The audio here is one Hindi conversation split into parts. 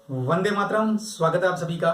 वंदे मातरम। स्वागत है आप सभी का।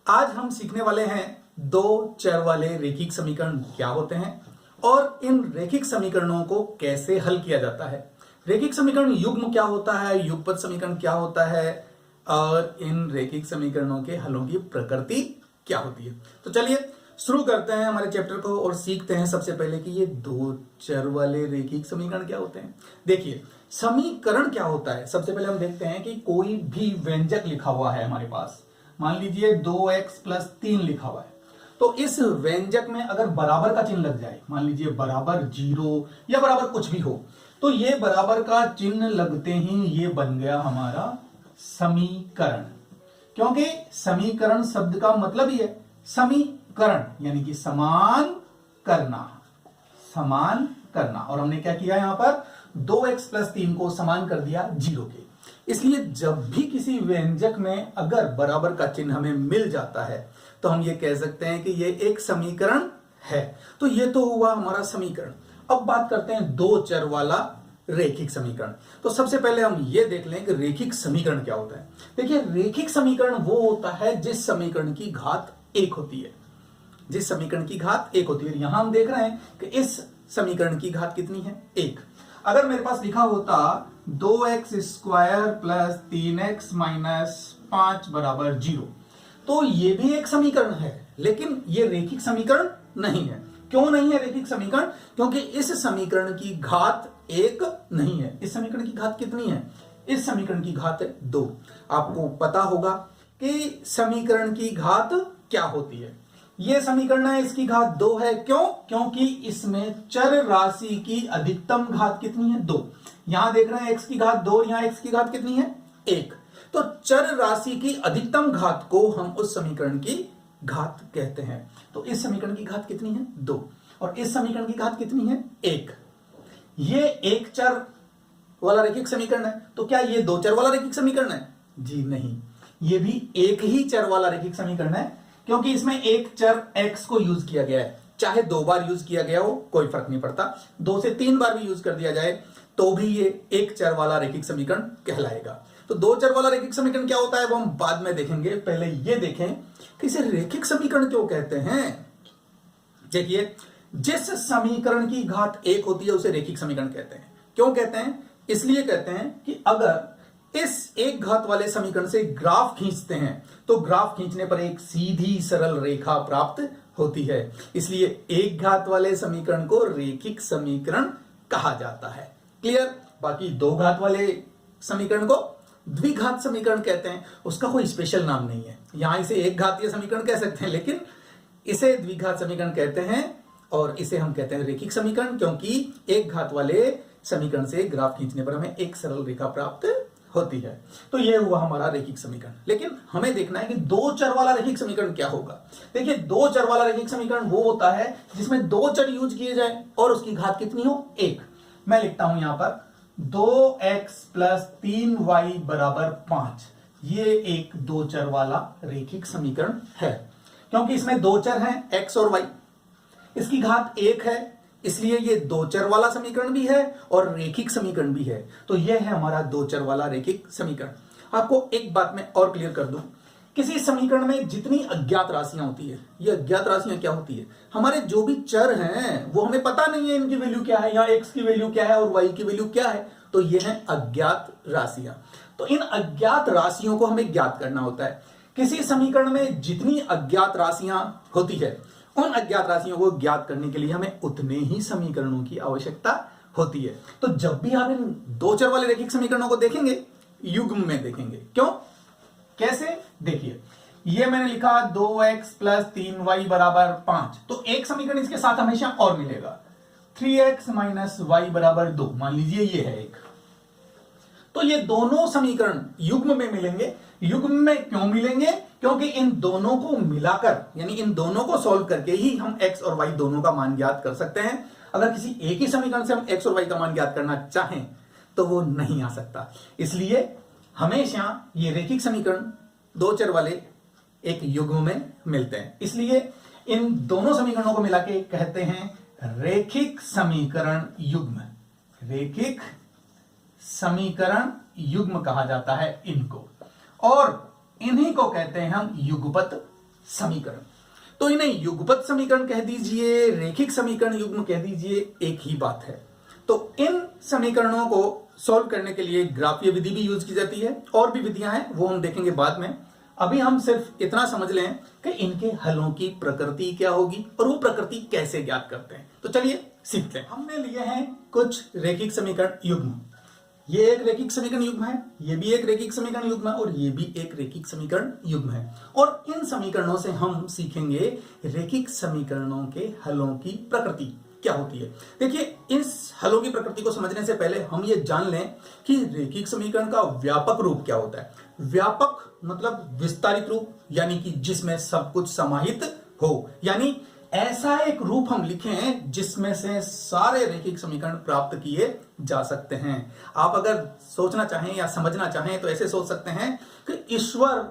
आज हम सीखने वाले हैं दो चर वाले रेखिक समीकरण क्या होते हैं और इन रेखिक समीकरणों को कैसे हल किया जाता है। रेखिक समीकरण युग्म क्या होता है, युगपत समीकरण क्या होता है और इन रेखिक समीकरणों के हलों की प्रकृति क्या होती है। तो चलिए शुरू करते हैं हमारे चैप्टर को और सीखते हैं सबसे पहले कि ये दो चर वाले रेखिक समीकरण क्या होते हैं। देखिए समीकरण क्या होता है। सबसे पहले हम देखते हैं कि कोई भी व्यंजक लिखा हुआ है हमारे पास, मान लीजिए 2x + 3 लिखा हुआ है, तो इस व्यंजक में अगर बराबर का चिन्ह लग जाए, मान लीजिए बराबर 0 या बराबर कुछ भी हो, तो ये बराबर का चिन्ह लगते ही ये बन गया हमारा समीकरण। क्योंकि समीकरण शब्द का मतलब ही है समीकरण, यानी कि समान करना, समान करना। और हमने क्या किया यहां पर 2x + 3 को समान कर दिया 0 के। इसलिए जब भी किसी व्यंजक में अगर बराबर का चिन्ह हमें मिल जाता है तो हम ये कह सकते हैं कि ये एक समीकरण है। तो ये तो हुआ हमारा समीकरण। अब बात करते हैं दो चर वाला रेखिक समीकरण। तो सबसे पहले हम ये देख लें कि रेखिक समीकरण क्या होता है। देखिए रेखिक समीकरण वो होता है जिस समीकरण की घात 1 होती है, जिस समीकरण की घात 1 होती है। यहां हम देख रहे हैं कि इस समीकरण की घात कितनी है, 1। अगर मेरे पास लिखा होता 2x² + 3x - 5 = 0, तो ये भी एक समीकरण है, लेकिन ये रेखिक समीकरण नहीं है। क्यों नहीं है रेखिक समीकरण? क्योंकि इस समीकरण की घात 1 नहीं है। इस समीकरण की घात कितनी है? इस समीकरण की घात है 2। आपको पता होगा कि समीकरण की घात क्या होती है। यह समीकरण है, इसकी घात 2 है। क्यों? क्योंकि इसमें चर राशि की अधिकतम घात कितनी है? 2। यहां देख रहे हैं x की घात 2, यहां x की घात कितनी है? 1। तो चर राशि की अधिकतम घात को हम उस समीकरण की घात कहते हैं। तो इस समीकरण की घात कितनी है? 2। और इस समीकरण की घात कितनी है? 1। ये एक चर वाला रेखिक समीकरण है। तो क्या ये दो चर वाला रेखिक समीकरण है? जी नहीं, ये भी एक ही चर वाला रेखिक समीकरण है, क्योंकि इसमें एक चर x को यूज किया गया है। चाहे 2 बार यूज किया गया हो कोई फर्क नहीं पड़ता, 2 से 3 बार भी यूज कर दिया जाए तो भी ये एक चर वाला रेखिक समीकरण कहलाएगा। तो दो चर वाला रेखिक समीकरण क्या होता है वो हम बाद में देखेंगे। पहले ये देखें कि इसे रेखिक समीकरण क्यों कहते हैं। देखिए जिस समीकरण की घात 1 होती है उसे रेखिक समीकरण कहते हैं। क्यों कहते हैं? इसलिए कहते हैं कि अगर इस एक घात वाले समीकरण से ग्राफ खींचते हैं तो ग्राफ खींचने पर एक सीधी सरल रेखा प्राप्त होती है। इसलिए एक घात वाले समीकरण को रेखिक समीकरण कहा जाता है। क्लियर? बाकी दो घात वाले समीकरण को द्विघात समीकरण कहते हैं। उसका कोई स्पेशल नाम नहीं है। यहां इसे एक घातीय समीकरण कह सकते हैं, लेकिन इसे द्विघात समीकरण कहते हैं और इसे हम कहते हैं रेखिक समीकरण, क्योंकि एक घात वाले समीकरण से ग्राफ खींचने पर हमें एक सरल रेखा प्राप्त होती है। तो यह हुआ हमारा रेखिक समीकरण। लेकिन हमें देखना है कि दो चर वाला रेखिक समीकरण क्या होगा। देखिए दो चर वाला रेखिक समीकरण वो होता है जिसमें दो चर यूज किए जाए और उसकी घात कितनी हो? 1। मैं लिखता हूं यहां पर 2x + 3y = 5। ये एक दो चर वाला रेखिक समीकरण है, क्योंकि इसमें दो चर हैं x और y। इसकी घात 1 है, इसलिए ये दो चर वाला समीकरण भी है और रेखिक समीकरण भी है। तो यह है हमारा दो चर वाला रेखिक समीकरण। आपको एक बात मैं और क्लियर कर दूं, किसी समीकरण में जितनी अज्ञात राशियां होती है, ये अज्ञात राशियां क्या होती है? हमारे जो भी चर हैं वो हमें पता नहीं है इनकी वैल्यू क्या है, या x की वैल्यू क्या है और y की वैल्यू क्या है। तो ये है अज्ञात राशियां। तो इन अज्ञात राशियों को हमें ज्ञात करना होता है। किसी समीकरण में जितनी अज्ञात राशियां होती है, उन अज्ञात राशियों को ज्ञात करने के लिए हमें उतने ही समीकरणों की आवश्यकता होती है। तो जब भी आप इन दो चर वाले रेखिक समीकरणों को देखेंगे, युग्म में देखेंगे। क्यों? कैसे? देखिए ये मैंने लिखा 2x + 3y = 5, तो एक समीकरण इसके साथ हमेशा और मिलेगा, 3x - y = 2। मान लीजिए ये है एक। तो ये दोनों समीकरण युग्म में मिलेंगे। युग्म में क्यों मिलेंगे? क्योंकि इन दोनों को मिलाकर, यानी इन दोनों को सॉल्व करके ही हम x और y दोनों का मान ज्ञात कर सकते हैं। अगर किसी एक ही समीकरण से हम x और y का मान ज्ञात करना चाहें तो वो नहीं आ सकता। इसलिए हमेशा ये रेखिक समीकरण दो चर वाले एक युग्म में मिलते हैं। इसलिए इन दोनों समीकरणों को मिला के कहते हैं रेखिक समीकरण युग्म। रेखिक समीकरण युग्म कहा जाता है इनको। और इन्हीं को कहते हैं हम युगपत समीकरण। तो इन्हें युगपत समीकरण कह दीजिए, रेखिक समीकरण युग्म कह दीजिए, एक ही बात है। तो इन समीकरणों को सॉल्व करने के लिए ग्राफीय विधि भी यूज की जाती है, और भी विधियां हैं, वो हम देखेंगे बाद में। अभी हम सिर्फ इतना समझ लें कि इनके हलों की प्रकृति क्या होगी और वो प्रकृति कैसे ज्ञात करते हैं। तो चलिए सीखते हैं। हमने लिए हैं कुछ रेखिक समीकरण युग्म। ये एक रेखिक समीकरण युग्म है, ये भी एक रेखिक समीकरण युग्म है, और ये भी एक रेखिक समीकरण युग्म है। और इन समीकरणों से हम सीखेंगे रेखिक समीकरणों के हलों की प्रकृति क्या होती है। देखिए, इस हलों की प्रकृति को समझने से पहले हम ये जान लें कि रेखिक समीकरण का व्यापक रूप क्या होता है। व्यापक मतलब विस्तारित रूप, यानी कि जिसमें सब कुछ समाहित हो, यानी ऐसा एक रूप हम लिखें जिसमें से सारे रेखिक समीकरण प्राप्त किए जा सकते हैं। आप अगर सोचना चाहें या समझना चाहें तो ऐसे सोच सकते हैं कि ईश्वर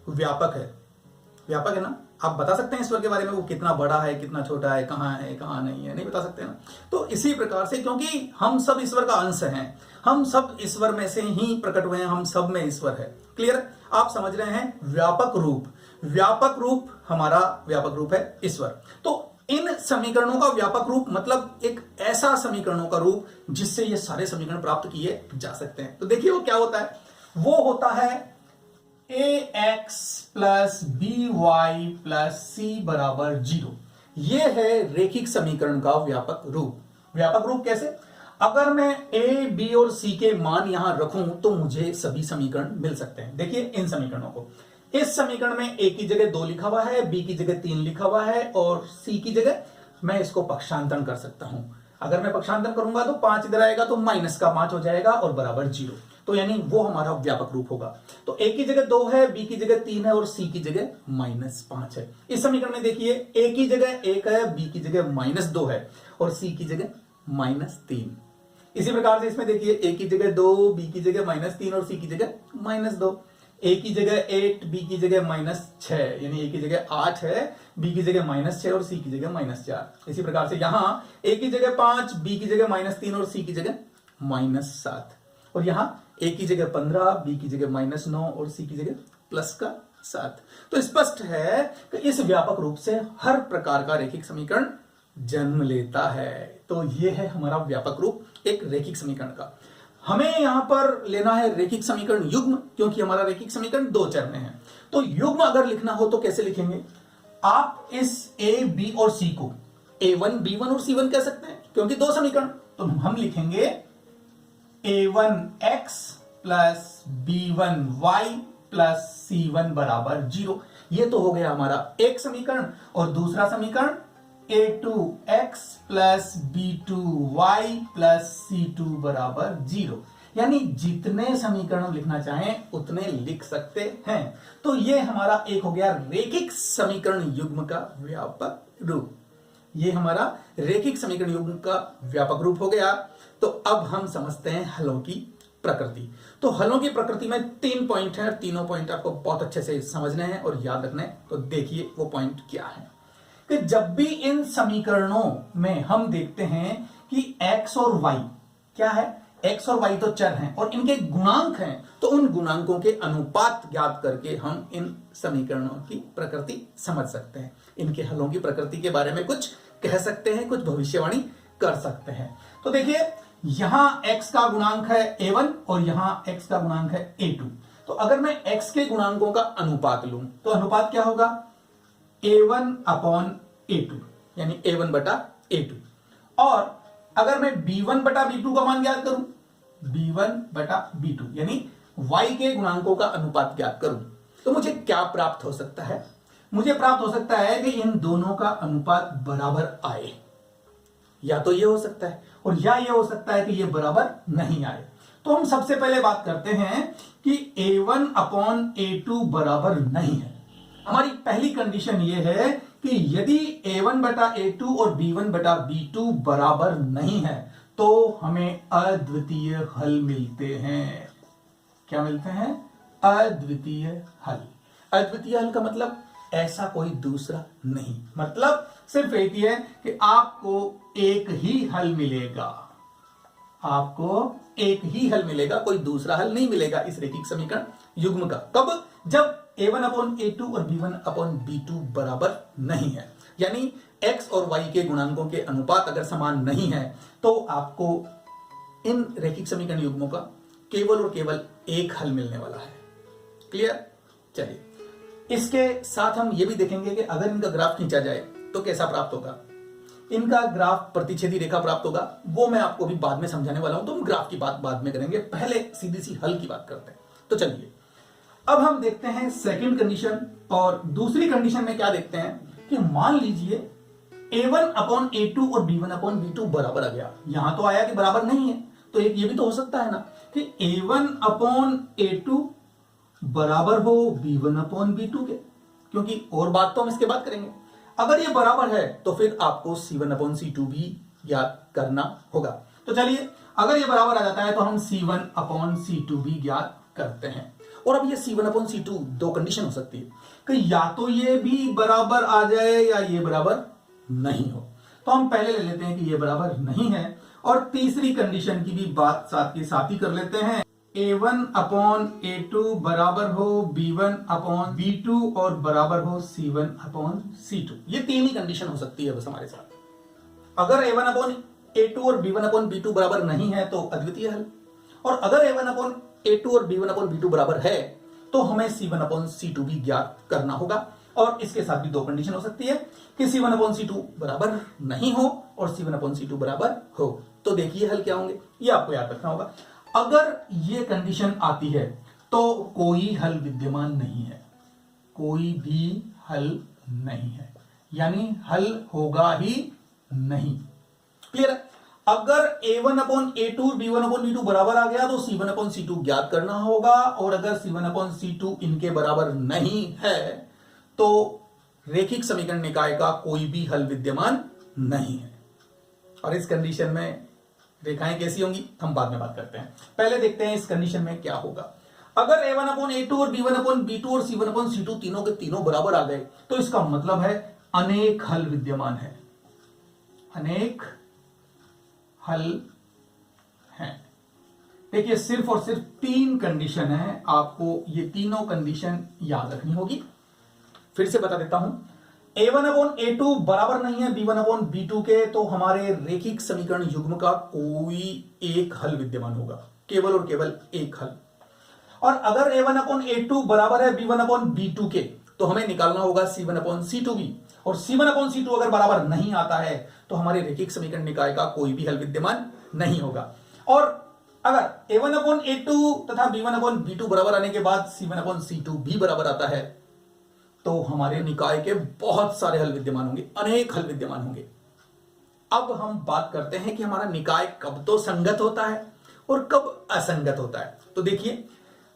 व्यापक है ना। आप बता सकते हैं ईश्वर के बारे में, वो कितना बड़ा है, कितना छोटा है, कहां नहीं है, नहीं बता सकते ना। तो इसी प्रकार से, क्योंकि हम सब ईश्वर का अंश हैं, हम सब ईश्वर में से ही प्रकट हुए हैं, हम सब में ईश्वर है। क्लियर? आप समझ रहे हैं? व्यापक रूप हमारा व्यापक रूप है ईश्वर। तो इन समीकरणों का व्यापक रूप मतलब एक ऐसा समीकरणों का रूप जिससे ये सारे समीकरण प्राप्त किए जा सकते हैं। तो देखिए वो क्या होता है। वो होता है ax plus by plus c बराबर 0। यह है रेखिक समीकरण का व्यापक रूप। व्यापक रूप कैसे? अगर मैं a, b और c के मान यहां रखूं तो मुझे सभी समीकरण मिल सकते हैं। देखिए इन समीकरणों को, इस समीकरण में a की जगह 2 लिखा हुआ है, b की जगह 3 लिखा हुआ है, और c की जगह मैं इसको पक्षांतरण कर सकता हूं। अगर मैं पक्षांतरण करूंगा तो 5 इधर आएगा तो माइनस का 5 हो जाएगा और बराबर 0। तो यानी वो हमारा व्यापक रूप होगा। तो a की जगह 2 है, b की जगह 3 है और c की जगह -5 है। इस समीकरण में देखिए a की जगह 1 है, b की जगह -2 है और c की जगह -3। इसी प्रकार से इसमें देखिए a की जगह 2, b की जगह -3 और c की जगह -2। a की जगह 8, b की जगह -6, यानी a की जगह 8 है, b की जगह -6 और c की जगह -4। इसी प्रकार से यहां a की जगह 5, b की जगह -3 और c की जगह -7, और यहां a की जगह 15, b की जगह -9 और c की जगह +7। तो स्पष्ट है कि इस व्यापक रूप से हर प्रकार का रेखिक समीकरण जन्म लेता है। तो यह है हमारा व्यापक रूप एक रेखिक समीकरण का। हमें यहां पर लेना है रेखिक समीकरण युग्म, क्योंकि हमारा रेखिक समीकरण 2 चर में है। तो युग्म अगर लिखना हो तो कैसे लिखेंगे? आप इस a, b और c को a1, b1 और c1 कह सकते हैं, क्योंकि 2 समीकरण। तो हम लिखेंगे a1x plus b1y plus c1 बराबर 0। ये तो हो गया हमारा एक समीकरण। और दूसरा समीकरण a2x plus b2y plus c2 बराबर 0। यानी जितने समीकरण लिखना चाहें उतने लिख सकते हैं। तो ये हमारा एक हो गया रेखिक समीकरण युग्म का व्यापक रूप। ये हमारा रेखिक समीकरण युग्म का व्यापक रूप हो गया। तो अब हम समझते हैं हलों की प्रकृति। तो हलों की प्रकृति में 3 पॉइंट हैं, तीनों पॉइंट आपको बहुत अच्छे से समझने हैं और याद रखने हैं। तो देखिए वो पॉइंट क्या है कि जब भी इन समीकरणों में हम देखते हैं कि x और y क्या है, x और y तो चर हैं और इनके गुणांक हैं, तो उन गुणांकों के अनुपात ज्ञात करके हम इन समीकरणों की प्रकृति समझ सकते हैं। इनके हलों की प्रकृति के बारे में कुछ कह सकते हैं, कुछ भविष्यवाणी कर सकते हैं। तो देखिए यहां x का गुणांक है a1 और यहां x का गुणांक है a2। तो अगर मैं x के गुणांकों का अनुपात लूं तो अनुपात क्या होगा? a1 अपॉन a2, यानी a1 बटा a2। और अगर मैं b1 बटा b2 का मान ज्ञात करूं, b1 बटा b2 यानी y के गुणांकों का अनुपात ज्ञात करूं, तो मुझे क्या प्राप्त हो सकता है? मुझे प्राप्त हो सकता है कि इन दोनों का अनुपात बराबर आए। या तो ये हो सकता है और या ये हो सकता है कि ये बराबर नहीं आए। तो हम सबसे पहले बात करते हैं कि a1 अपॉन a2 बराबर नहीं है। हमारी पहली कंडीशन ये है कि यदि a1 बटा a2 और b1 बटा b2 बराबर नहीं है तो हमें अद्वितीय हल मिलते हैं। क्या मिलते हैं? अद्वितीय हल। अद्वितीय हल का मतलब ऐसा कोई दूसरा नहीं, मतलब सिर्फ एक ही है कि आपको एक ही हल मिलेगा। आपको एक ही हल मिलेगा, कोई दूसरा हल नहीं मिलेगा इस रेखिक समीकरण युग्म का। कब? जब a1 अपॉन a2 और b1 अपॉन b2 बराबर नहीं है, यानी x और y के गुणांकों के अनुपात अगर समान नहीं है, तो आपको इन रैखिक समीकरण युग्मों का केवल और केवल एक हल मिलने वाला है। क्लियर? चलिए, इसके साथ हम ये भी देखेंगे कि अगर इनका ग्राफ खींचा जाए तो कैसा प्राप्त होगा। इनका ग्राफ प्रतिच्छेदी रेखा प्राप्त होगा, वो मैं आपको भी बाद में समझाने वाला हूं, तो हम ग्राफ की बात बाद में करेंगे, पहले सीधी सी हल की बात करते हैं। तो चलिए अब हम देखते हैं सेकंड कंडीशन। और दूसरी कंडीशन में क्या देखते हैं कि मान लीजिए a1 अपॉन a2 और b1 अपॉन b2 बराबर आ गया। यहां तो आया कि बराबर नहीं है, तो एक ये भी तो हो सकता है ना कि a1 अपॉन a2 बराबर हो b1 अपॉन b2 के, क्योंकि और बात तो हम इसके बाद करेंगे। अगर ये बराबर है तो फिर आपको c1 अपॉन c2 भी ज्ञात करना होगा। तो चलिए, अगर ये बराबर आ जाता है तो हम c1 अपॉन c2 भी ज्ञात करते हैं। और अब ये c1 अपॉन c2 दो कंडीशन हो सकती है कि या तो ये भी बराबर आ जाए या ये बराबर नहीं हो। तो हम पहले ले लेते हैं कि ये बराबर नहीं है, और तीसरी कंडीशन की भी बात साथ के साथ ही कर लेते हैं। a1 अपॉन a2 बराबर हो b1 अपॉन b2 और बराबर हो c1 अपॉन c2। ये तीन ही कंडीशन हो सकती है बस हमारे साथ। अगर a1 अपॉन a2 और b1 अपॉन b2 बराबर नहीं है तो अद्वितीय हल, और अगर a1 अपॉन a2 और b1 अपॉन b2 बराबर है तो हमें c1 अपॉन c2 भी ज्ञात करना होगा। और इसके साथ भी दो कंडीशन हो सकती है कि c1 अपॉन c2 बराबर नहीं हो और c1 अपॉन c2 बराबर हो। तो देखिए हल क्या होंगे, ये आपको याद रखना होगा। अगर ये कंडीशन आती है तो कोई हल विद्यमान नहीं है, कोई भी हल नहीं है, यानी हल होगा ही नहीं। क्लियर है? अगर a1 upon a2 b1 upon b2 बराबर आ गया तो c1 अपॉन c2 ज्ञात करना होगा, और अगर c1 अपॉन c2 इनके बराबर नहीं है तो रेखिक समीकरण निकाय का कोई भी हल विद्यमान नहीं है। और इस कंडीशन में रेखाएं कैसी होंगी हम बाद में बात करते हैं। पहले देखते हैं इस कंडीशन में क्या होगा। अगर a1 अपॉन a2 और b1 अपॉन b2 और c1 अपॉन c2 तीनों के तीनों बराबर आ गए तो इसका मतलब है अनेक हल विद्यमान है, अनेक हल हैं। देखिए, सिर्फ और सिर्फ तीन कंडीशन है, आपको ये तीनों कंडीशन याद रखनी होगी। फिर से बता देता हूं, a1 अपॉन a2 बराबर नहीं है b1 अपॉन b2 के, तो हमारे रेखिक समीकरण युग्म का कोई एक हल विद्यमान होगा, केवल और केवल एक हल। और अगर a1 अपॉन a2 बराबर है b1 अपॉन b2 के, तो हमें निकालना होगा c1 अपॉन c2 भी, और c1 अपॉन c2 अगर बराबर नहीं आता है तो हमारे रेखिक समीकरण निकाय का कोई भी हल विद्यमान नहीं होगा। और अगर a1 अपॉन a2 तथा b1 अपॉन b2 बराबर आने के बाद c1 अपॉन c2 भी बराबर आता है तो हमारे निकाय के बहुत सारे हल विद्यमान होंगे, अनेक हल विद्यमान होंगे। अब हम बात करते हैं कि हमारा निकाय कब तो संगत होता है और कब असंगत होता है। तो देखिए,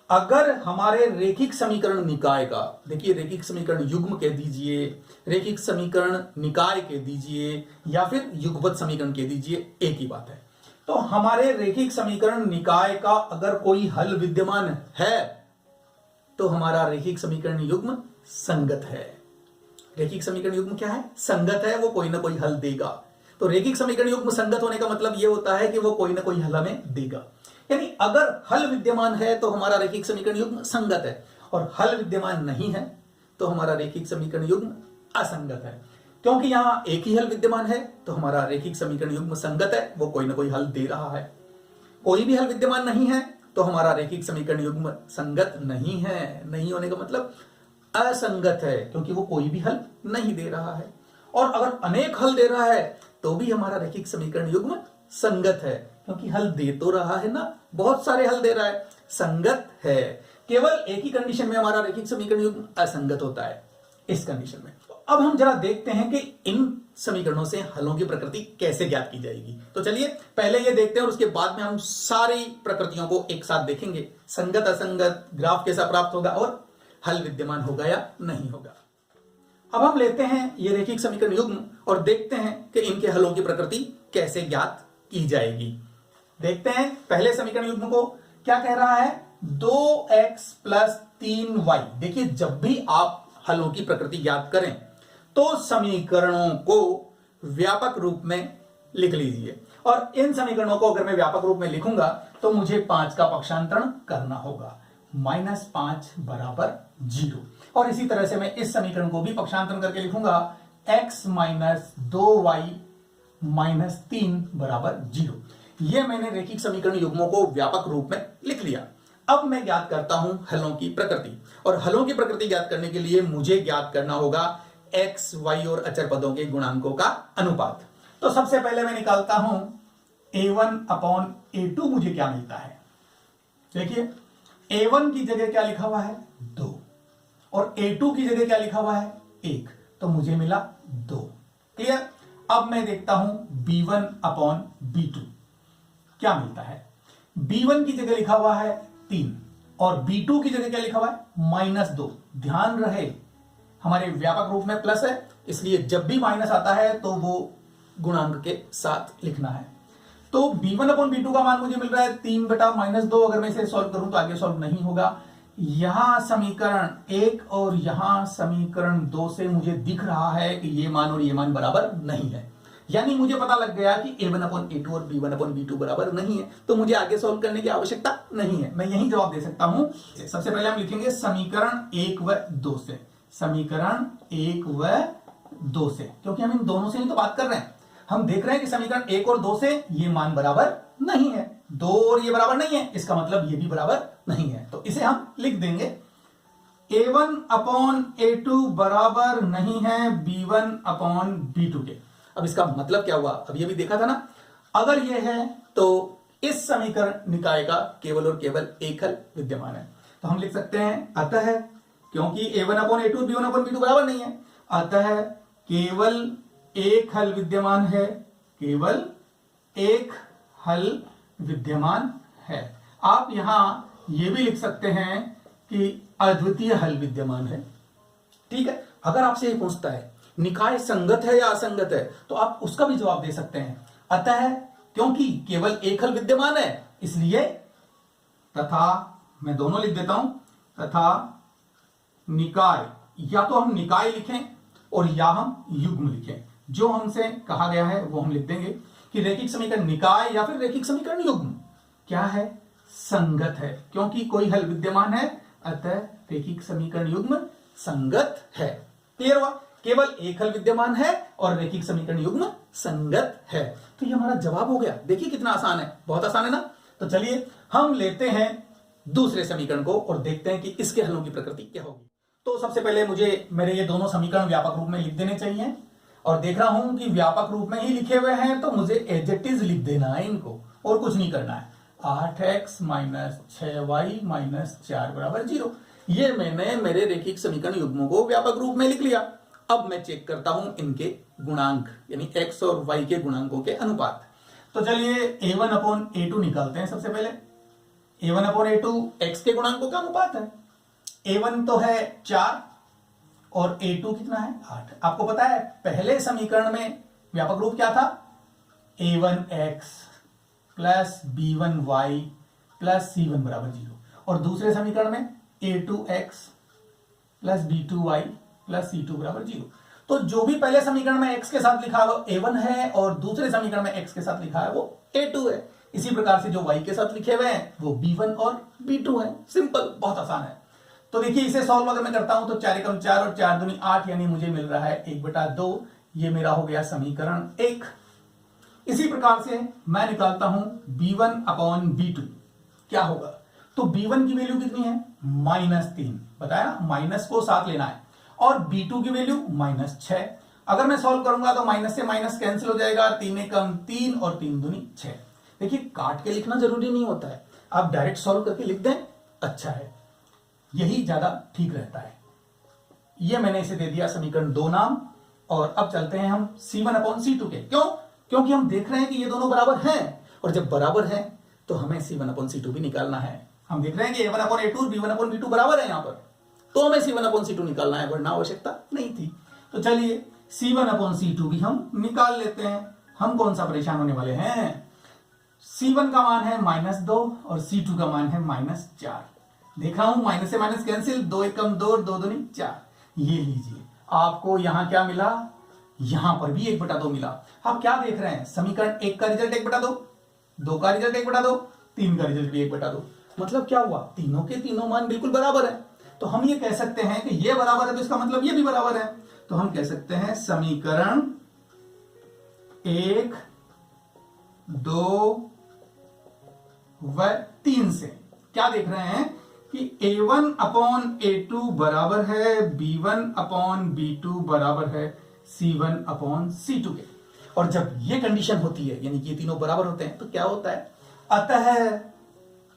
अगर हमारे रेखिक समीकरण निकाय का, देखिए रेखिक समीकरण युग्म कह दीजिए, रेखिक समीकरण निकाय कह दीजिए, या फिर युगपत समीकरण कह दीजिए, एक ही बात है। तो हमारे रेखिक समीकरण निकाय का अगर कोई हल विद्यमान है तो हमारा रेखिक समीकरण युग्म संगत है। रेखिक समीकरण युग्म क्या है? संगत है, वो कोई ना कोई हल देगा। तो रेखिक समीकरण युग्म संगत होने का मतलब यह होता है कि वो कोई ना कोई हल हमें देगा। यानी अगर हल विद्यमान है तो हमारा रेखिक समीकरण युग्म संगत है, और हल विद्यमान नहीं है तो हमारा रेखिक समीकरण युग्म असंगत है। क्योंकि यहां एक ही हल विद्यमान है तो हमारा रेखिक समीकरण युग्म संगत है, वो कोई ना कोई हल दे रहा है। कोई भी हल विद्यमान नहीं है तो हमारा रेखिक समीकरण युग्म संगत नहीं है। नहीं होने का मतलब असंगत है, क्योंकि वो कोई भी हल नहीं दे रहा है। और अगर अनेक हल दे रहा है तो भी हमारा रेखिक समीकरण युग्म संगत है, क्योंकि हल दे तो रहा है ना, बहुत सारे हल दे रहा है, संगत है। केवल एक ही कंडीशन में हमारा रेखिक समीकरण युग्म असंगत होता है, इस कंडीशन में। तो अब हम जरा देखते हैं कि इन समीकरणों से हलों की प्रकृति कैसे ज्ञात की जाएगी। तो चलिए पहले ये देखते हैं और उसके बाद में हम सारी प्रकृतियों को एक साथ देखेंगे। संगत असंगत, ग्राफ कैसा प्राप्त होगा और हल विद्यमान होगा या नहीं होगा। अब हम लेते हैं ये रेखिक समीकरण युग्म और देखते हैं कि इनके हलों की प्रकृति कैसे ज्ञात की जाएगी। देखते हैं पहले समीकरण युग्म को क्या कह रहा है, 2x प्लस 3y। देखिए, जब भी आप हलों की प्रकृति ज्ञात करें तो समीकरणों को व्यापक रूप में लिख लीजिए, और इन समीकरणों को अगर मैं व्यापक रूप में लिखूंगा तो मुझे 5 का पक्षांतरण करना होगा। -5 बराबर जीरो। और इसी तरह से मैं इस समीकरण को भी पक्षांतरण करके लिखूंगा x माइनस 2y माइनस 3 बराबर जीरो। यह मैंने रेखिक समीकरण युग्मों को व्यापक रूप में लिख लिया। अब मैं ज्ञात करता हूं हलों की प्रकृति, और हलों की प्रकृति ज्ञात करने के लिए मुझे ज्ञात करना होगा x, y और अचर पदों के गुणांकों का अनुपात। तो सबसे पहले मैं निकालता हूं a1 अपॉन a2 मुझे क्या मिलता है। देखिए a1 की जगह क्या लिखा हुआ है 2 और a2 की जगह क्या लिखा हुआ है 1, तो मुझे मिला 2। क्लियर। अब मैं देखता हूं b1 अपॉन b2 क्या मिलता है। b1 की जगह लिखा हुआ है 3 और b2 की जगह क्या लिखा हुआ है -2। ध्यान रहे हमारे व्यापक रूप में प्लस है, इसलिए जब भी माइनस आता है तो वो गुणांक के साथ लिखना है। तो b1 अपॉन b2 का मान मुझे मिल रहा है 3 बटा -2। अगर मैं इसे सॉल्व करूं तो आगे सॉल्व नहीं होगा। यहां समीकरण 1 और यहां समीकरण 2 से मुझे दिख रहा है कि ये मान और ये मान बराबर नहीं है, यानी मुझे पता लग गया कि a1 अपॉन a2 और b1 अपॉन b2 बराबर नहीं है, तो मुझे आगे सॉल्व करने की आवश्यकता नहीं है। मैं यही जवाब दे सकता हूं। सबसे पहले हम लिखेंगे समीकरण 1 व 2 से, समीकरण 1 व 2 से, क्योंकि हम इन दोनों से ही तो बात कर रहे हैं। हम देख रहे हैं कि समीकरण 1 और 2 से ये मान बराबर नहीं है, 2 और ये बराबर नहीं है, इसका मतलब ये भी बराबर नहीं है। तो इसे हम लिख देंगे a1 अपॉन a2 बराबर नहीं है b1 अपॉन b2 के। अब इसका मतलब क्या हुआ, अब ये भी देखा था ना, अगर ये है तो इस समीकरण निकाय का केवल और केवल एक हल विद्यमान है। तो हम लिख सकते हैं अतः, क्योंकि a1 upon a2 b1 upon b2 बराबर नहीं है, अतः केवल एक हल विद्यमान है, केवल एक हल विद्यमान है। आप यहां यह भी लिख सकते हैं कि अद्वितीय हल विद्यमान है। ठीक है। अगर आपसे ये पूछता है निकाय संगत है या असंगत है, तो आप उसका भी जवाब दे सकते हैं अतः, क्योंकि केवल एक हल विद्यमान है इसलिए, तथा मैं दोनों लिख देता हूं, तथा निकाय, या तो हम निकाय लिखें और या हम युग्म लिखें। जो हमसे कहा गया है वो हम लिख देंगे कि रेखिक समीकरण निकाय या फिर रेखिक समीकरण युग्म क्या है, संगत है, क्योंकि कोई हल विद्यमान है, अतः रेखिक समीकरण युग्म संगत है। क्लियर हुआ। केवल एक हल विद्यमान है और रेखिक समीकरण युग्म संगत है। तो ये हमारा जवाब हो गया। देखिए कितना आसान है, बहुत आसान है ना। तो चलिए हम लेते हैं दूसरे समीकरण को और देखते हैं कि इसके हलों की प्रकृति क्या होगी। तो सबसे पहले मुझे मेरे ये दोनों समीकरण व्यापक रूप में लिख देने चाहिए, और देख रहा हूं कि व्यापक रूप में ही लिखे हुए हैं, तो मुझे एज इट इज लिख देना है इनको, और कुछ नहीं करना है। 8x माइनस 6y माइनस 4 बराबर 0। ये मैंने मेरे रेखिक समीकरण युग्मों को व्यापक रूप में लिख लिया। अब मैं चेक करता हूं इनके गुणांक, यानी x और y के गुणांकों के अनुपात। तो चलिए a1 अपॉन a2 निकालते हैं। सबसे पहले a1 अपॉन a2 x के गुणांकों का अनुपात है। a1 तो है 4 और a2 कितना है 8। आपको पता है पहले समीकरण में व्यापक रूप क्या था, a1x plus b1y plus c1 बराबर 0, और दूसरे समीकरण में a2x plus b2y plus c2 बराबर 0। तो जो भी पहले समीकरण में x के साथ लिखा है वो a1 है, और दूसरे समीकरण में x के साथ लिखा है वो a2 है। इसी प्रकार से जो y के साथ लिखे हुए हैं वो b1 और b2 है। सिंपल, बहुत आसान है। तो देखिए इसे सॉल्व अगर मैं करता हूं तो 4 एकम 4 और 4 दूनी 8, यानी मुझे मिल रहा है 1/2। ये मेरा हो गया समीकरण 1। इसी प्रकार से मैं निकालता हूं b1 अपॉन b2 क्या होगा। तो b1 की वैल्यू कितनी है -3, बताया ना, माइनस को साथ लेना है, और b2 की वैल्यू -6। अगर मैं सॉल्व करूंगा तो माइनस से माइनस कैंसिल हो जाएगा, 3 एकम 3 और 3 दूनी 6। देखिए काट के लिखना जरूरी नहीं होता है, आप डायरेक्ट सॉल्व करके लिख दें, अच्छा है, यही ज्यादा ठीक रहता है। ये मैंने इसे दे दिया समीकरण 2 नाम। और अब चलते हैं हम c1 अपॉन c2 के। क्यों? क्योंकि हम देख रहे हैं कि ये दोनों बराबर हैं, और जब बराबर हैं तो हमें c1 अपॉन c2 भी निकालना है। हम देख रहे हैं कि a1 upon a2 b1 upon b2 बराबर है यहां पर, तो हमें c1 अपॉन c2 निकालना है, वरना आवश्यकता नहीं थी। तो चलिए c1 अपॉन c2 भी हम निकाल लेते हैं। हम कौन सा परेशान होने वाले हैं। c1 का मान है -2 और c2 का मान है -4। देखा हूं माइनस से माइनस कैंसिल, 2 एकम 2 और 2 दूनी 4। ये लीजिए, आपको यहां क्या मिला, यहां पर भी 1/2 मिला। आप क्या देख रहे हैं, समीकरण 1 का रिजल्ट 1/2, 2 का रिजल्ट 1/2, 3 का रिजल्ट भी 1/2। मतलब क्या हुआ, तीनों के तीनों मान बिल्कुल बराबर है। तो हम ये कह सकते हैं कि ये बराबर है तो इसका मतलब ये भी बराबर है। तो हम कह सकते हैं समीकरण 1, 2 व 3 से क्या देख रहे हैं कि A1/A2 बराबर है B1/B2 बराबर है C1/C2 के। और जब ये कंडीशन होती है, यानी कि ये तीनों बराबर होते हैं, तो क्या होता है? अतः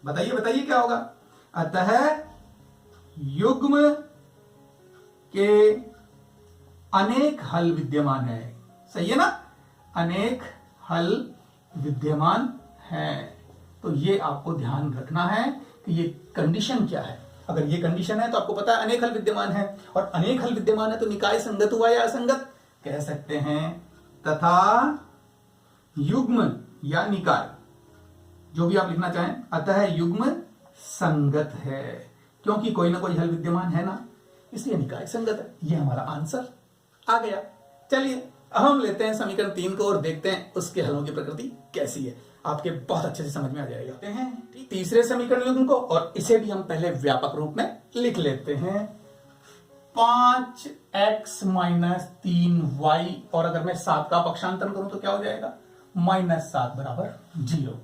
बताइए क्या होगा? अतः युग्म के अनेक हल विद्यमान है। सही है ना? अनेक हल विद्यमान है। तो ये आपको ध्यान रखना है कि ये कंडीशन क्या है। अगर ये कंडीशन है तो आपको पता है अनेक हल विद्यमान है, और अनेक हल विद्यमान है तो निकाय संगत हुआ या असंगत? कह सकते हैं तथा युग्म या निकाय, जो भी आप लिखना चाहें, अतः युग्म संगत है, क्योंकि कोई ना कोई हल विद्यमान है ना, इसलिए निकाय संगत है। ये हमारा आंसर आ गया। चलिए अब हम लेते हैं समीकरण 3 को और देखते हैं उसके हलों की प्रकृति कैसी है। आपके बहुत अच्छे से समझ में आ जाएगा। हैं तीसरे समीकरण युग्म को, और इसे भी हम पहले व्यापक रूप में लिख लेते हैं। 5x - 3y, और अगर मैं 7 का पक्षांतरण करूं तो क्या हो जाएगा? -7 बराबर 0।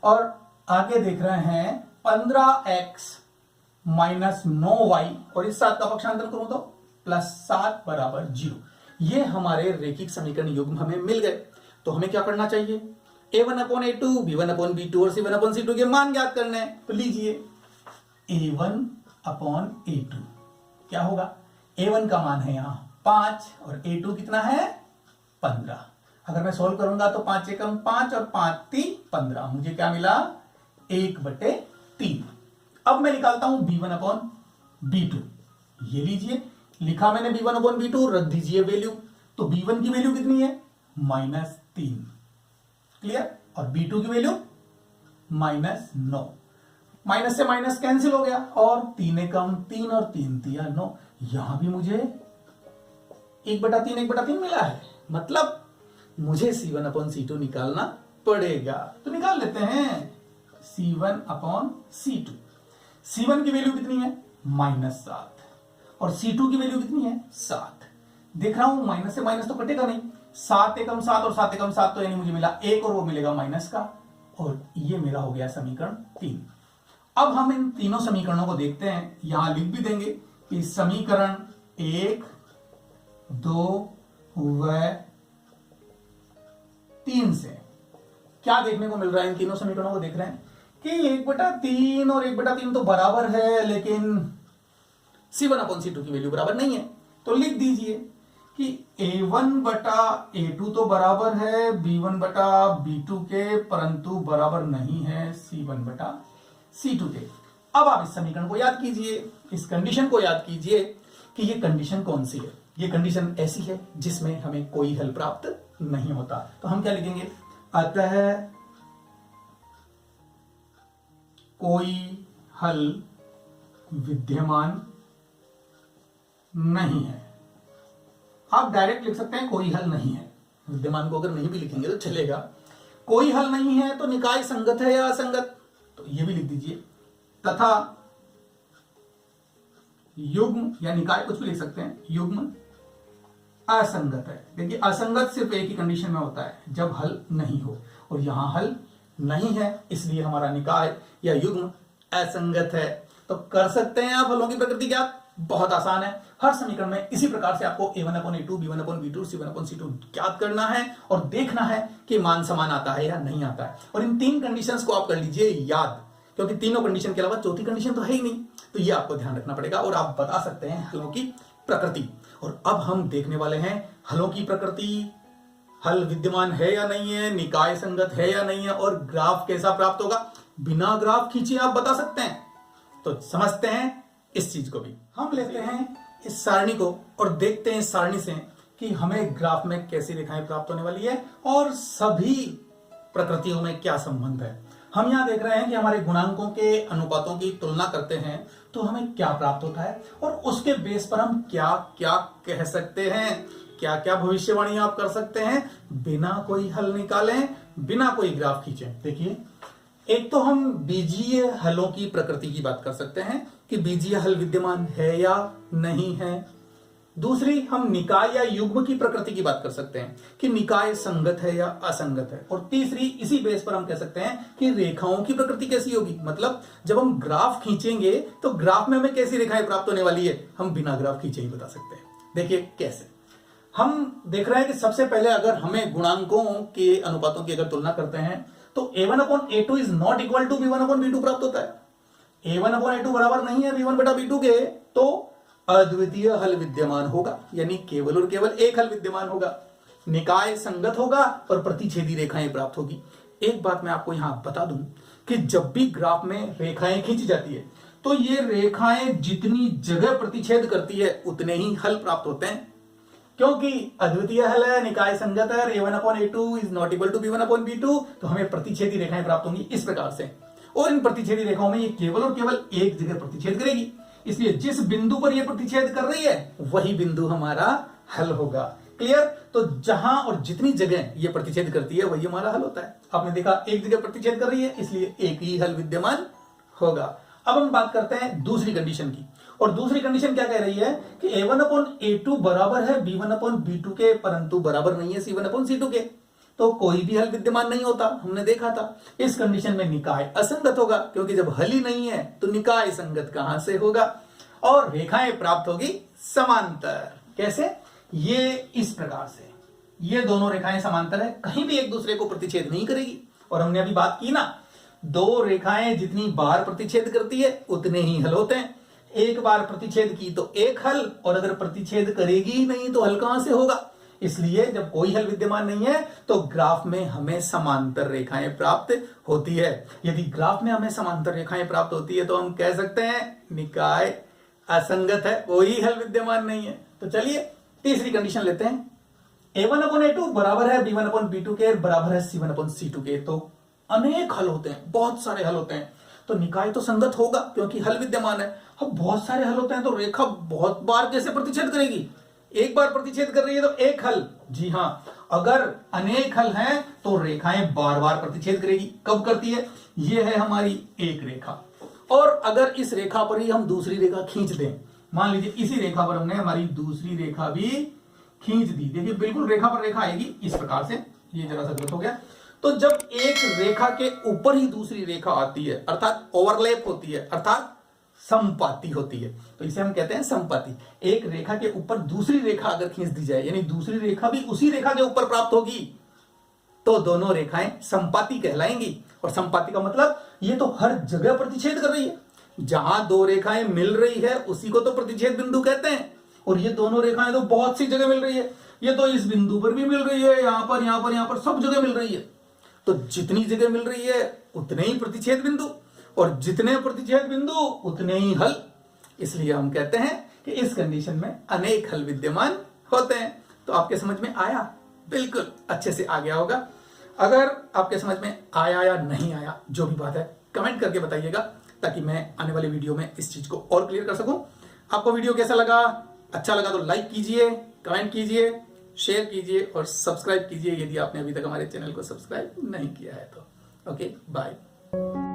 और आगे देख रहे हैं 15x - 9y, और इस 7 का पक्षांतरण करूं तो +7 बराबर 0। ये हमारे रेखिक समीकरण युग्म हमें मिल गए। तो हमें क्या करना चाहिए? A1/A2, B1/B2 और C1/C2 के मान ज्ञात करने हैं। तो लीजिए A1/A2 क्या होगा? A1 का मान है यहां 5 और A2 कितना है? 15। अगर मैं सोल्व करूंगा तो 5 एकम 5 और 5 3 15, मुझे क्या मिला? 1/3। अब मैं निकालता हूं B1/B2। ये लीजिए, लिखा मैंने B1/B2, रख दीजिए वैल्यू। तो B1 की वैल्यू कितनी है? -3। क्लियर? और B2 की वैल्यू -9। माइनस से माइनस कैंसिल हो गया, और 3 एकम 3 और 3 तिया 9। यहां भी मुझे 1/3 मिला है, मतलब मुझे C1/C2 निकालना पड़ेगा। तो निकाल लेते हैं C1/C2। C1 की वैल्यू कितनी है? -7, और C2 की वैल्यू कितनी है? 7। देख रहा हूं माइनस से माइनस तो कटेगा नहीं। 7 एकम 7 और 7 एकम 7, तो यानी मुझे मिला 1, और वो मिलेगा माइनस का, और ये मेरा हो गया समीकरण 3। अब हम इन तीनों समीकरणों को देखते हैं। यहां लिख भी देंगे कि समीकरण 1, 2 व 3 से क्या देखने को मिल रहा है? इन तीनों समीकरणों को देख रहे हैं कि 1/3 और 1/3 तो बराबर है, लेकिन C1/C2 की वैल्यू बराबर नहीं है। तो लिख दीजिए कि A1/A2 तो बराबर है B1/B2 के, परंतु बराबर नहीं है C1/C2 के। अब आप इस समीकरण को याद कीजिए, इस कंडीशन को याद कीजिए कि ये कंडीशन कौन सी है। ये कंडीशन ऐसी है जिसमें हमें कोई हल प्राप्त नहीं होता। तो हम क्या लिखेंगे? अतः कोई हल विद्यमान नहीं है। आप डायरेक्ट लिख सकते हैं कोई हल नहीं है। विद्यमान को अगर नहीं भी लिखेंगे तो चलेगा। कोई हल नहीं है तो निकाय संगत है या असंगत? तो ये भी लिख दीजिए। तथा युग्म या निकाय, कुछ भी लिख सकते हैं, युग्म असंगत है। देखिए असंगत सिर्फ एक ही कंडीशन में होता है, जब हल नहीं हो, और यहां हल नहीं है, इसलिए हमारा निकाय या युग्म असंगत है। तो कर सकते हैं आप हलों की प्रकृति ज्ञात। बहुत आसान है। हर समीकरण में इसी प्रकार से आपको A1/A2, B1/B2, C1/C2 ज्ञात करना है, और देखना है कि मान समान आता है या नहीं आता है। और इन 3 कंडीशंस को आप कर लीजिए याद, क्योंकि तीनों कंडीशन के अलावा चौथी कंडीशन तो है ही नहीं। तो ये आपको ध्यान रखना पड़ेगा, और आप बता सकते हैं हलों की प्रकृति। और अब हम देखने वाले हैं हलों की प्रकृति, हल विद्यमान है या नहीं है, निकाय संगत है या नहीं है, और ग्राफ कैसा प्राप्त होगा। बिना ग्राफ खींचे आप बता सकते हैं। तो समझते हैं इस चीज को भी। हम लेते हैं इस सारणी को और देखते हैं इस सारणी से कि हमें ग्राफ में कैसी रेखाएं प्राप्त होने वाली है, और सभी प्रकृतियों में क्या संबंध है। हम यहां देख रहे हैं कि हमारे गुणांकों के अनुपातों की तुलना करते हैं तो हमें क्या प्राप्त होता है, और उसके बेस पर हम क्या क्या कह सकते हैं, क्या क्या भविष्यवाणी आप कर सकते हैं बिना कोई हल निकालें, बिना कोई ग्राफ खींचे। देखिए एक तो हम बीजीय हलों की प्रकृति की बात कर सकते हैं कि बीजीय हल विद्यमान है या नहीं है। दूसरी, हम निकाय या युग्म की प्रकृति की बात कर सकते हैं कि निकाय संगत है या असंगत है। और तीसरी, इसी बेस पर हम कह सकते हैं कि रेखाओं की प्रकृति कैसी होगी, मतलब जब हम ग्राफ खींचेंगे तो ग्राफ में हमें कैसी रेखाएं प्राप्त होने वाली है, हम बिना ग्राफ खींचे ही बता सकते हैं। देखिए कैसे। हम देख रहे हैं कि सबसे पहले अगर हमें गुणांकों के अनुपातों की अगर तुलना करते हैं तो a1/a2 is not equal to b1/b2 प्राप्त होता है। a1/a2 बराबर नहीं है b1/b2 के, तो अद्वितीय हल विद्यमान होगा, यानी केवल और केवल एक हल विद्यमान होगा, निकाय संगत होगा और प्रतिच्छेदी रेखाएं प्राप्त होगी। एक बात मैं आपको यहां बता दूं कि जब भी ग्राफ में रेखाएं खींची जाती है तो ये रेखाएं जितनी जगह प्रतिच्छेद करती है उतने ही हल प्राप्त होते हैं, क्योंकि अद्वितीय हल है, निकाय संगत है, a1/a2 is not equal to b1/b2, तो हमें प्रतिच्छेदी रेखाएं प्राप्त होंगी इस प्रकार से। और इन प्रतिच्छेदी रेखाओं में ये केवल और केवल एक जगह प्रतिच्छेद करेगी, इसलिए जिस बिंदु पर यह प्रतिच्छेद कर रही है वही बिंदु हमारा हल होगा। क्लियर। तो जहां और जितनी जगह यह प्रतिच्छेद करती है वही हमारा हल होता है। आपने देखा एक जगह प्रतिच्छेद कर रही है, इसलिए एक ही हल विद्यमान होगा। अब हम बात करते हैं दूसरी कंडीशन की, और दूसरी कंडीशन क्या कह रही है कि a1/a2 बराबर है b1/b2 के, परंतु बराबर नहीं है c1/c2 के, तो कोई भी हल विद्यमान नहीं होता। हमने देखा था इस कंडीशन में निकाय असंगत होगा, क्योंकि जब हल ही नहीं है तो निकाय संगत कहां से होगा, और रेखाएं प्राप्त होगी समांतर। कैसे? ये इस प्रकार से, ये दोनों रेखाएं समांतर है, कहीं भी एक दूसरे को प्रतिच्छेद नहीं करेगी। और हमने अभी बात की ना, दो रेखाएं जितनी बार प्रतिच्छेद करती है उतने ही हल होते हैं। एक बार प्रतिच्छेद की तो एक हल, और अगर प्रतिच्छेद करेगी ही नहीं तो हल कहां से होगा। इसलिए जब कोई हल विद्यमान नहीं है तो ग्राफ में हमें समांतर रेखाएं प्राप्त होती है। यदि ग्राफ में हमें समांतर रेखाएं प्राप्त होती है तो हम कह सकते हैं निकाय असंगत है, कोई हल विद्यमान नहीं है। तो चलिए तीसरी कंडीशन लेते हैं, a1/a2 बराबर है b1/b2 के, बराबर है c1/c2 के। तो अनेक हल होते हैं, बहुत सारे हल होते हैं, तो निकाय तो संगत होगा क्योंकि हल विद्यमान है। अब बहुत सारे हल होते हैं तो रेखा बहुत बार कैसे प्रतिच्छेद करेगी, एक बार प्रतिच्छेद कर रही है तो एक हल। जी हां, अगर अनेक हल हैं तो रेखाएं बार बार प्रतिच्छेद करेगी। कब करती है? ये है हमारी एक रेखा, और अगर इस रेखा पर ही हम दूसरी रेखा खींच दें, मान लीजिए इसी रेखा पर हमने हमारी दूसरी रेखा भी खींच दी, देखिए बिल्कुल रेखा पर रेखा आएगी इस प्रकार से, ये जरा सा गलत हो गया। तो जब एक रेखा के ऊपर ही दूसरी रेखा आती है, अर्थात ओवरलैप होती है, अर्थात संपाती होती है, तो इसे हम कहते हैं संपाती। एक रेखा के ऊपर दूसरी रेखा अगर खींच दी जाए, यानी दूसरी रेखा भी उसी रेखा के ऊपर प्राप्त होगी, तो दोनों रेखाएं संपाती कहलाएंगी। और संपाती का मतलब ये तो हर जगह प्रतिच्छेद कर रही है, जहां दो रेखाएं मिल रही है उसी को तो प्रतिच्छेद बिंदु कहते हैं। और ये दोनों रेखाएं तो बहुत सी जगह मिल रही है, ये तो इस बिंदु पर भी मिल रही है, यहां पर, यहां पर, यहां पर, सब जगह मिल रही है। तो जितनी जगह मिल रही है उतने ही प्रतिच्छेद बिंदु, और जितने प्रतिच्छेद बिंदु उतने ही हल। इसलिए हम कहते हैं कि इस कंडीशन में अनेक हल विद्यमान होते हैं। तो आपके समझ में आया? बिल्कुल अच्छे से आ गया होगा। अगर आपके समझ में आया या नहीं आया, जो भी बात है कमेंट करके बताइएगा, ताकि मैं आने वाले वीडियो में इस चीज को और क्लियर कर सकूं। आपको वीडियो कैसा लगा? अच्छा लगा तो लाइक कीजिए, कमेंट कीजिए, शेयर कीजिए और सब्सक्राइब कीजिए यदि आपने अभी तक हमारे चैनल को सब्सक्राइब नहीं किया है तो। Okay, bye.